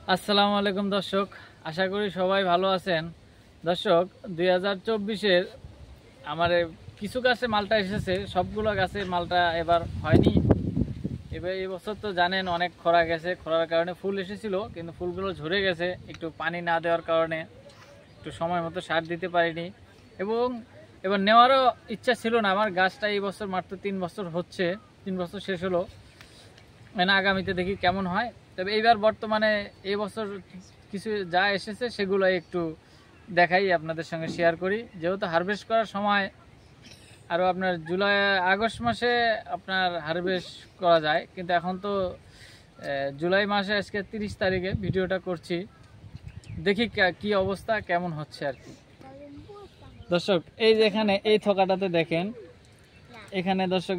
আসসালামু আলাইকুম দর্শক, আশা করি সবাই ভালো আছেন। দর্শক 2024-এর আমার কিছু গাছে মালটা এসেছে, সবগুলো গাছে মালটা এবার হয়নি। এবার এই বছর তো জানেন অনেক খরা গেছে, খরার কারণে ফুল এসেছিল কিন্তু ফুলগুলো ঝরে গেছে একটু পানি না দেওয়ার কারণে, একটু সময় মতো সার দিতে পারিনি। এবং এবার নেওয়ারও ইচ্ছা ছিল না। আমার গাছটা এই বছর মাত্র 3 বছর হচ্ছে, 3 বছর শেষ হলো, মানে আগামীতে দেখি কেমন হয়। তবে এইবার বর্তমানে এই বছর কিছু যা এসেছে সেগুলো একটু দেখাই, আপনাদের সঙ্গে শেয়ার করি। যেহেতু হারভেস্ট করার সময় আরও আপনার জুলাই আগস্ট মাসে আপনার হারভেস্ট করা যায়, কিন্তু এখন তো জুলাই মাসে আজকে 30 তারিখে ভিডিওটা করছি, দেখি কি অবস্থা কেমন হচ্ছে আর কি। দর্শক এই যে এখানে এই থোকাটাতে দেখেন, এখানে দর্শক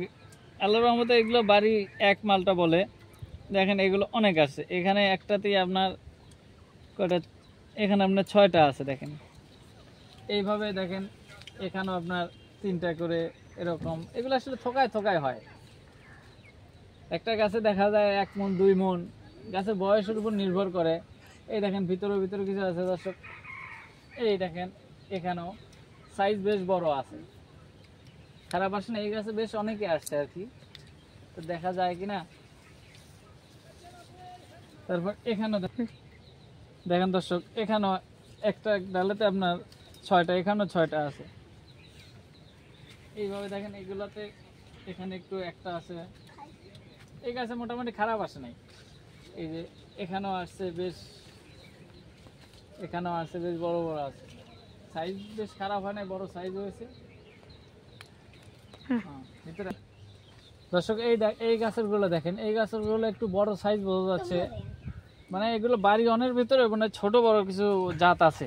আল্লাহর রহমতে এগুলো বাড়ি এক মালটা বলে, দেখেন এগুলো অনেক আছে। এখানে একটাতেই আপনার কয়টা, এখানে আপনার 6টা আছে দেখেন। এইভাবে দেখেন এখানেও আপনার 3টা করে এরকম। এগুলো আসলে থোকায় থোকায় হয়। একটা গাছে দেখা যায় 1 মণ 2 মণ, গাছের বয়সের উপর নির্ভর করে। এই দেখেন ভিতরে ভিতরে কিছু আছে দর্শক, এই দেখেন এখানেও সাইজ বেশ বড় আছে, খারাপ আসে না। এই গাছে বেশ অনেকে আসছে আর কি, তো দেখা যায় কিনা। তারপর এখানেও দেখেন দর্শক, এখানেও একটা ডালেতে আপনার 6টা, এখানেও 6টা আছে। এইভাবে দেখেন এগুলাতে এখানে একটু একটা আছে। এই গাছে মোটামুটি খারাপ আসে নাই। এই যে এখানেও আসছে বেশ, এখানেও আসছে বেশ বড় বড় আছে, সাইজ বেশ খারাপ হয় নাই, বড় সাইজ হয়েছে। ভিতরে দর্শক এই গাছের গুলো দেখেন, এই গাছের গুলো একটু বড় সাইজ বোঝা যাচ্ছে, মানে এগুলো বাড়ি অনেক ভিতরে মানে ছোট বড় কিছু জাত আছে,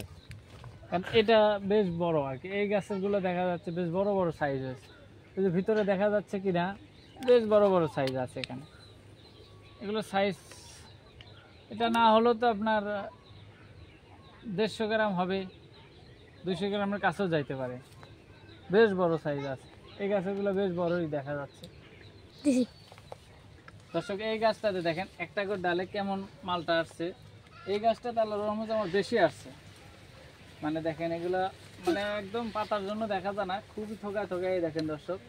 কারণ এটা বেশ বড় আর কি। এই গাছের গুলো দেখা যাচ্ছে বেশ বড় বড় সাইজ হয়েছে, এই যে ভিতরে দেখা যাচ্ছে কিনা বেশ বড় বড় সাইজ আছে এখানে। এগুলো সাইজ এটা না হলেও তো আপনার 150 গ্রাম হবে, 200 গ্রামের কাছেও যাইতে পারে, বেশ বড় সাইজ আছে। এই গাছগুলো বেশ বড়ই দেখা যাচ্ছে। দর্শক এই গাছটাতে দেখেন একটা করে ডালে কেমন মালটা আসছে। এই গাছটাতে আল্লাহর রহমতে আমার বেশি আসছে, মানে দেখেন এগুলা মানে একদম পাতার জন্য দেখা যায় না, খুবই থোকায় থোকায়। এই দেখেন দর্শক,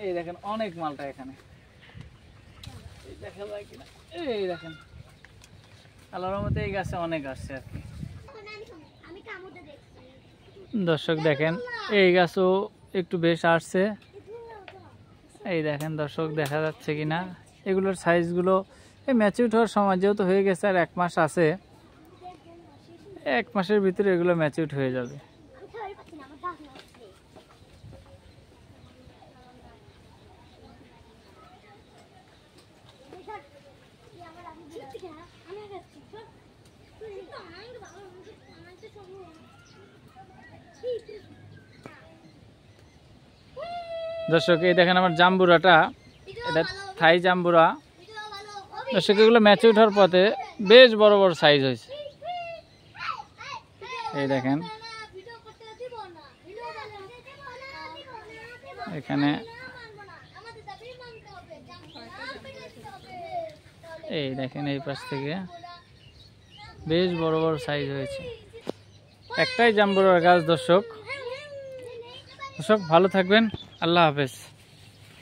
এই দেখেন অনেক মালটা এখানে, দেখা যায় কিনা। এই দেখেন আল্লাহর রহমতে এই গাছে অনেক আসছে আর কি। দর্শক দেখেন এই গাছও একটু বেশ আসছে। এই দেখেন দর্শক দেখা যাচ্ছে কিনা, এগুলোর সাইজগুলো এই ম্যাচিউর হওয়ার সময় যেহেতু হয়ে গেছে, আর 1 মাস আছে, 1 মাসের ভিতরে এগুলো ম্যাচিউর হয়ে যাবে। দর্শক এই দেখেন আমার জাম্বুরাটা, এটা থাই জাম্বুরা। দর্শক এগুলো ম্যাচিউর হওয়ার পথে বেশ বড় বড় সাইজ হয়েছে। এই দেখেন এখানে, এই দেখেন এই পাশ থেকে বেশ বড় বড় সাইজ হয়েছে। একটাই জাম্বুরার গাছ। দর্শক ভালো থাকবেন, আল্লাহ হাফেজ।